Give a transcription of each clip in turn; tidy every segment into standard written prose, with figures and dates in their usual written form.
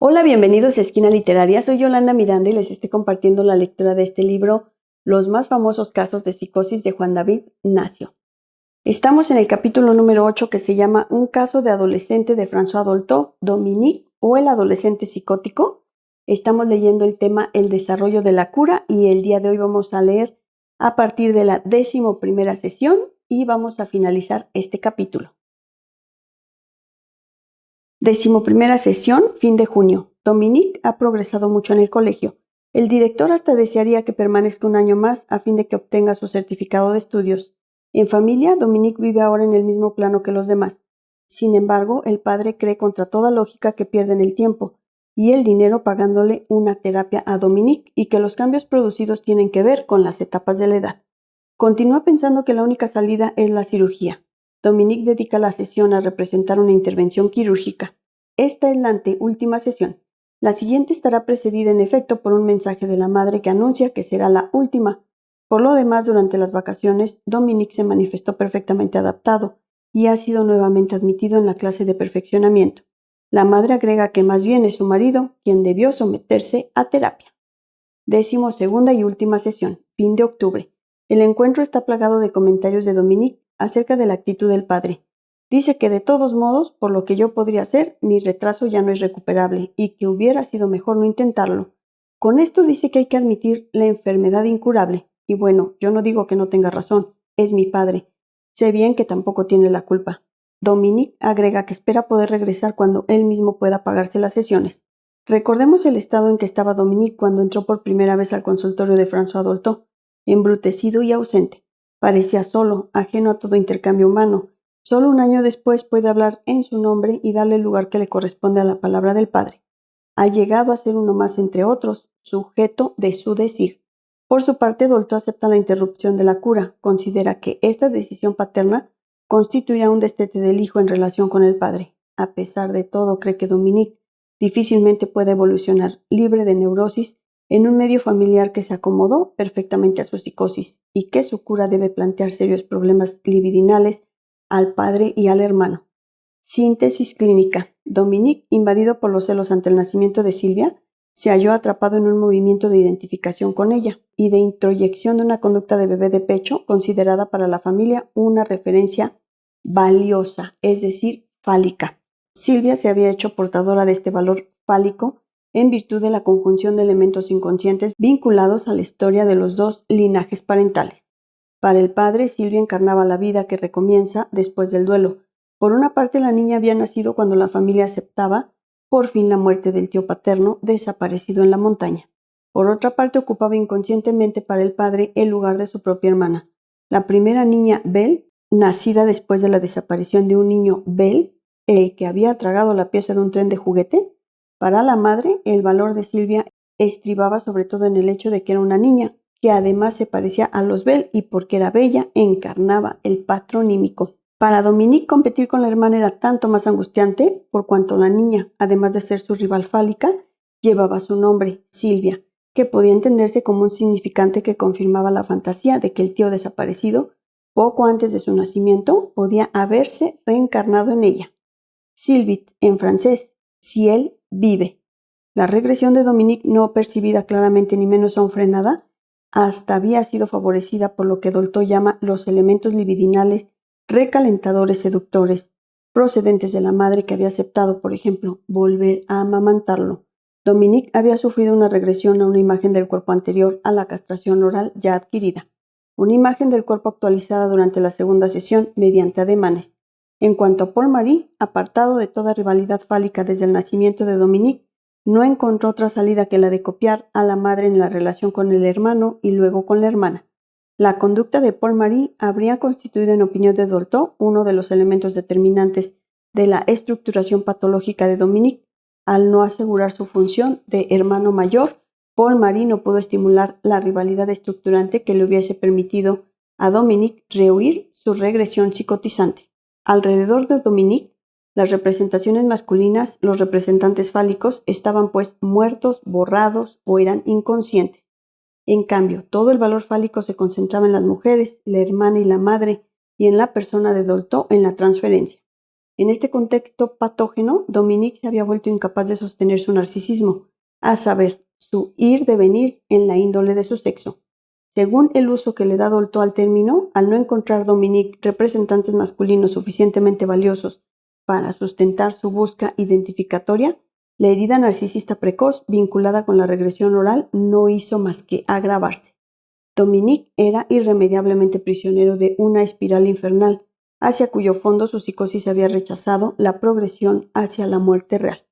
Hola, bienvenidos a Esquina Literaria. Soy Yolanda Miranda y les estoy compartiendo la lectura de este libro, Los más famosos casos de psicosis de Juan David Nacio. Estamos en el capítulo número 8 que se llama Un caso de adolescente de François Dolto, Dominique o el adolescente psicótico. Estamos leyendo el tema El desarrollo de la cura y el día de hoy vamos a leer a partir de la 11ª sesión y vamos a finalizar este capítulo. 11ª sesión, fin de junio. Dominique ha progresado mucho en el colegio. El director hasta desearía que permanezca un año más a fin de que obtenga su certificado de estudios. En familia, Dominique vive ahora en el mismo plano que los demás. Sin embargo, el padre cree contra toda lógica que pierden el tiempo y el dinero pagándole una terapia a Dominique y que los cambios producidos tienen que ver con las etapas de la edad. Continúa pensando que la única salida es la cirugía. Dominique dedica la sesión a representar una intervención quirúrgica. Esta es la anteúltima sesión. La siguiente estará precedida en efecto por un mensaje de la madre que anuncia que será la última. Por lo demás, durante las vacaciones, Dominique se manifestó perfectamente adaptado y ha sido nuevamente admitido en la clase de perfeccionamiento. La madre agrega que más bien es su marido quien debió someterse a terapia. 12ª y última sesión, fin de octubre. El encuentro está plagado de comentarios de Dominique acerca de la actitud del padre. Dice que de todos modos, por lo que yo podría hacer, mi retraso ya no es recuperable y que hubiera sido mejor no intentarlo. Con esto dice que hay que admitir la enfermedad incurable. Y bueno, yo no digo que no tenga razón, es mi padre. Sé bien que tampoco tiene la culpa. Dominique agrega que espera poder regresar cuando él mismo pueda pagarse las sesiones. Recordemos el estado en que estaba Dominique cuando entró por primera vez al consultorio de François Dolto, embrutecido y ausente. Parecía solo, ajeno a todo intercambio humano. Solo un año después puede hablar en su nombre y darle el lugar que le corresponde a la palabra del padre. Ha llegado a ser uno más entre otros, sujeto de su decir. Por su parte, Dolto acepta la interrupción de la cura. Considera que esta decisión paterna constituirá un destete del hijo en relación con el padre. A pesar de todo, cree que Dominique difícilmente puede evolucionar libre de neurosis en un medio familiar que se acomodó perfectamente a su psicosis y que su cura debe plantear serios problemas libidinales al padre y al hermano. Síntesis clínica. Dominique, invadido por los celos ante el nacimiento de Silvia, se halló atrapado en un movimiento de identificación con ella y de introyección de una conducta de bebé de pecho considerada para la familia una referencia valiosa, es decir, fálica. Silvia se había hecho portadora de este valor fálico en virtud de la conjunción de elementos inconscientes vinculados a la historia de los dos linajes parentales. Para el padre, Silvia encarnaba la vida que recomienza después del duelo. Por una parte, la niña había nacido cuando la familia aceptaba por fin la muerte del tío paterno desaparecido en la montaña. Por otra parte, ocupaba inconscientemente para el padre el lugar de su propia hermana. La primera niña, Belle, nacida después de la desaparición de un niño, Belle, el que había tragado la pieza de un tren de juguete. Para la madre, el valor de Silvia estribaba sobre todo en el hecho de que era una niña, que además se parecía a los Bell y porque era bella, encarnaba el patronímico. Para Dominique, competir con la hermana era tanto más angustiante por cuanto la niña, además de ser su rival fálica, llevaba su nombre, Silvia, que podía entenderse como un significante que confirmaba la fantasía de que el tío desaparecido, poco antes de su nacimiento, podía haberse reencarnado en ella. Sylvit, en francés, si él vive. La regresión de Dominique, no percibida claramente ni menos aún frenada, hasta había sido favorecida por lo que Dolto llama los elementos libidinales recalentadores seductores, procedentes de la madre que había aceptado, por ejemplo, volver a amamantarlo. Dominique había sufrido una regresión a una imagen del cuerpo anterior a la castración oral ya adquirida, una imagen del cuerpo actualizada durante la segunda sesión mediante ademanes. En cuanto a Paul-Marie, apartado de toda rivalidad fálica desde el nacimiento de Dominique, no encontró otra salida que la de copiar a la madre en la relación con el hermano y luego con la hermana. La conducta de Paul-Marie habría constituido, en opinión de Dolto, uno de los elementos determinantes de la estructuración patológica de Dominique. Al no asegurar su función de hermano mayor, Paul-Marie no pudo estimular la rivalidad estructurante que le hubiese permitido a Dominique rehuir su regresión psicotizante. Alrededor de Dominique, las representaciones masculinas, los representantes fálicos, estaban pues muertos, borrados o eran inconscientes. En cambio, todo el valor fálico se concentraba en las mujeres, la hermana y la madre, y en la persona de Dolto en la transferencia. En este contexto patógeno, Dominique se había vuelto incapaz de sostener su narcisismo, a saber, su ir de venir en la índole de su sexo. Según el uso que le da Dolto al término, al no encontrar Dominique representantes masculinos suficientemente valiosos para sustentar su busca identificatoria, la herida narcisista precoz vinculada con la regresión oral no hizo más que agravarse. Dominique era irremediablemente prisionero de una espiral infernal, hacia cuyo fondo su psicosis había rechazado la progresión hacia la muerte real.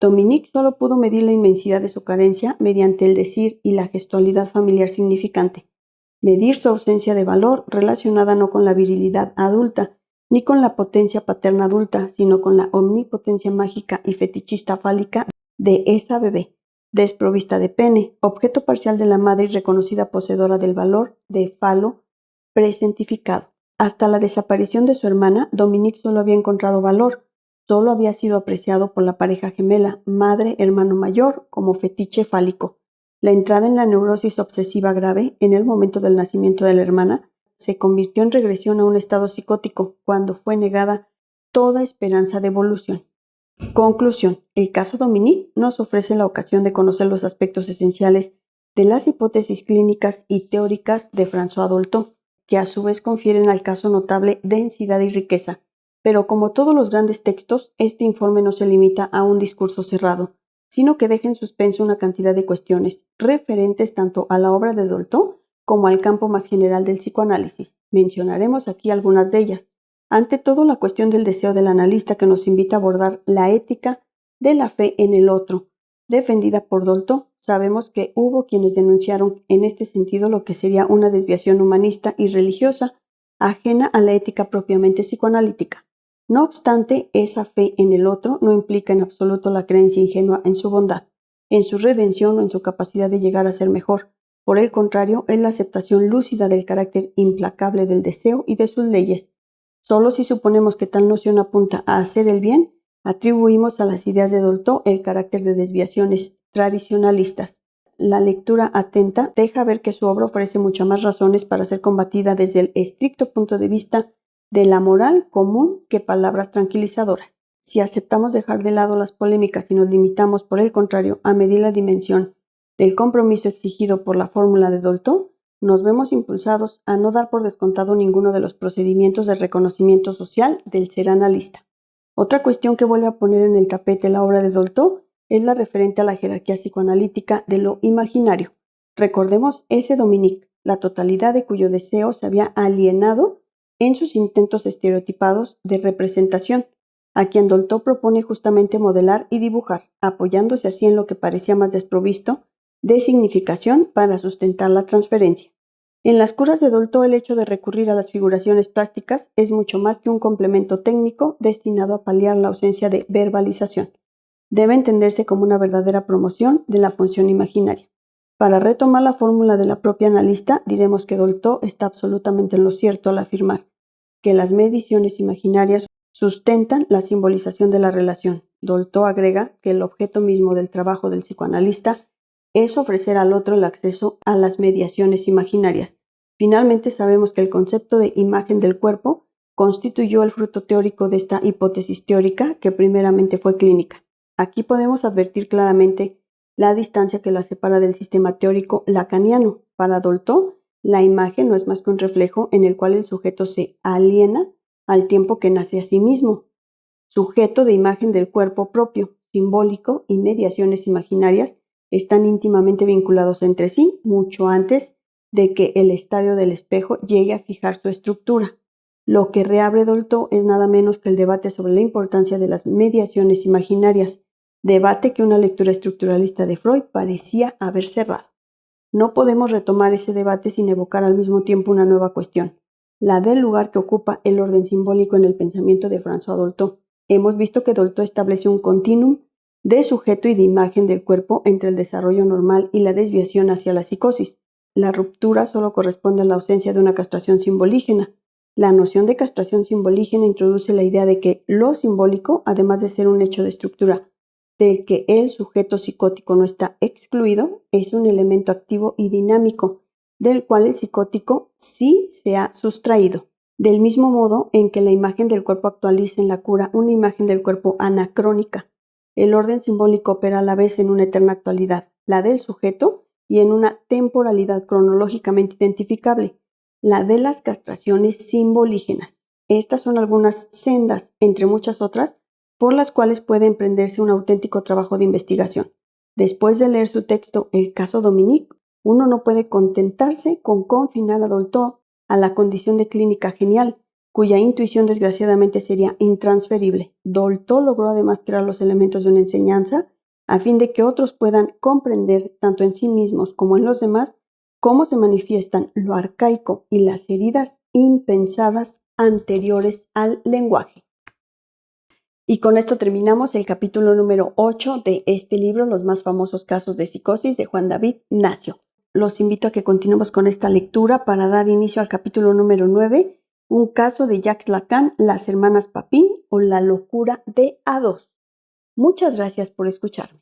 Dominique solo pudo medir la inmensidad de su carencia mediante el decir y la gestualidad familiar significante, medir su ausencia de valor relacionada no con la virilidad adulta, ni con la potencia paterna adulta, sino con la omnipotencia mágica y fetichista fálica de esa bebé, desprovista de pene, objeto parcial de la madre y reconocida poseedora del valor de falo presentificado. Hasta la desaparición de su hermana, Dominique solo había encontrado valor, solo había sido apreciado por la pareja gemela, madre-hermano mayor, como fetiche fálico. La entrada en la neurosis obsesiva grave, en el momento del nacimiento de la hermana, se convirtió en regresión a un estado psicótico, cuando fue negada toda esperanza de evolución. Conclusión. El caso Dominique nos ofrece la ocasión de conocer los aspectos esenciales de las hipótesis clínicas y teóricas de François Dolto, que a su vez confieren al caso notable densidad y riqueza. Pero como todos los grandes textos, este informe no se limita a un discurso cerrado, sino que deja en suspenso una cantidad de cuestiones referentes tanto a la obra de Dolto como al campo más general del psicoanálisis. Mencionaremos aquí algunas de ellas. Ante todo, la cuestión del deseo del analista, que nos invita a abordar la ética de la fe en el otro, defendida por Dolto. Sabemos que hubo quienes denunciaron en este sentido lo que sería una desviación humanista y religiosa, ajena a la ética propiamente psicoanalítica. No obstante, esa fe en el otro no implica en absoluto la creencia ingenua en su bondad, en su redención o en su capacidad de llegar a ser mejor. Por el contrario, es la aceptación lúcida del carácter implacable del deseo y de sus leyes. Solo si suponemos que tal noción apunta a hacer el bien, atribuimos a las ideas de Dolto el carácter de desviaciones tradicionalistas. La lectura atenta deja ver que su obra ofrece muchas más razones para ser combatida desde el estricto punto de vista de la moral común que palabras tranquilizadoras. Si aceptamos dejar de lado las polémicas y nos limitamos, por el contrario, a medir la dimensión del compromiso exigido por la fórmula de Dolto, nos vemos impulsados a no dar por descontado ninguno de los procedimientos de reconocimiento social del ser analista. Otra cuestión que vuelve a poner en el tapete la obra de Dolto es la referente a la jerarquía psicoanalítica de lo imaginario. Recordemos ese Dominique, la totalidad de cuyo deseo se había alienado en sus intentos estereotipados de representación, a quien Dolto propone justamente modelar y dibujar, apoyándose así en lo que parecía más desprovisto de significación para sustentar la transferencia. En las curas de Dolto, el hecho de recurrir a las figuraciones plásticas es mucho más que un complemento técnico destinado a paliar la ausencia de verbalización. Debe entenderse como una verdadera promoción de la función imaginaria. Para retomar la fórmula de la propia analista, diremos que Dolto está absolutamente en lo cierto al afirmar que las mediciones imaginarias sustentan la simbolización de la relación. Dolto agrega que el objeto mismo del trabajo del psicoanalista es ofrecer al otro el acceso a las mediaciones imaginarias. Finalmente, sabemos que el concepto de imagen del cuerpo constituyó el fruto teórico de esta hipótesis teórica, que primeramente fue clínica. Aquí podemos advertir claramente la distancia que la separa del sistema teórico lacaniano. Para Dolto, la imagen no es más que un reflejo en el cual el sujeto se aliena al tiempo que nace a sí mismo. Sujeto de imagen del cuerpo propio, simbólico y mediaciones imaginarias están íntimamente vinculados entre sí mucho antes de que el estadio del espejo llegue a fijar su estructura. Lo que reabre Dolto es nada menos que el debate sobre la importancia de las mediaciones imaginarias, debate que una lectura estructuralista de Freud parecía haber cerrado. No podemos retomar ese debate sin evocar al mismo tiempo una nueva cuestión, la del lugar que ocupa el orden simbólico en el pensamiento de François Dolto. Hemos visto que Dolto estableció un continuum de sujeto y de imagen del cuerpo entre el desarrollo normal y la desviación hacia la psicosis. La ruptura solo corresponde a la ausencia de una castración simbolígena. La noción de castración simbolígena introduce la idea de que lo simbólico, además de ser un hecho de estructura del que el sujeto psicótico no está excluido, es un elemento activo y dinámico, del cual el psicótico sí se ha sustraído. del mismo modo en que la imagen del cuerpo actualiza en la cura una imagen del cuerpo anacrónica. El orden simbólico opera a la vez en una eterna actualidad, la del sujeto, y en una temporalidad cronológicamente identificable, la de las castraciones simbolígenas. Estas son algunas sendas, entre muchas otras, por las cuales puede emprenderse un auténtico trabajo de investigación. Después de leer su texto El caso Dominique, uno no puede contentarse con confinar a Dolto a la condición de clínica genial, cuya intuición desgraciadamente sería intransferible. Dolto logró además crear los elementos de una enseñanza a fin de que otros puedan comprender, tanto en sí mismos como en los demás, cómo se manifiestan lo arcaico y las heridas impensadas anteriores al lenguaje. Y con esto terminamos el capítulo número 8 de este libro, Los más famosos casos de psicosis, de Juan David Nacio. Los invito a que continuemos con esta lectura para dar inicio al capítulo número 9, un caso de Jacques Lacan, las hermanas Papin o la locura de A2. Muchas gracias por escucharme.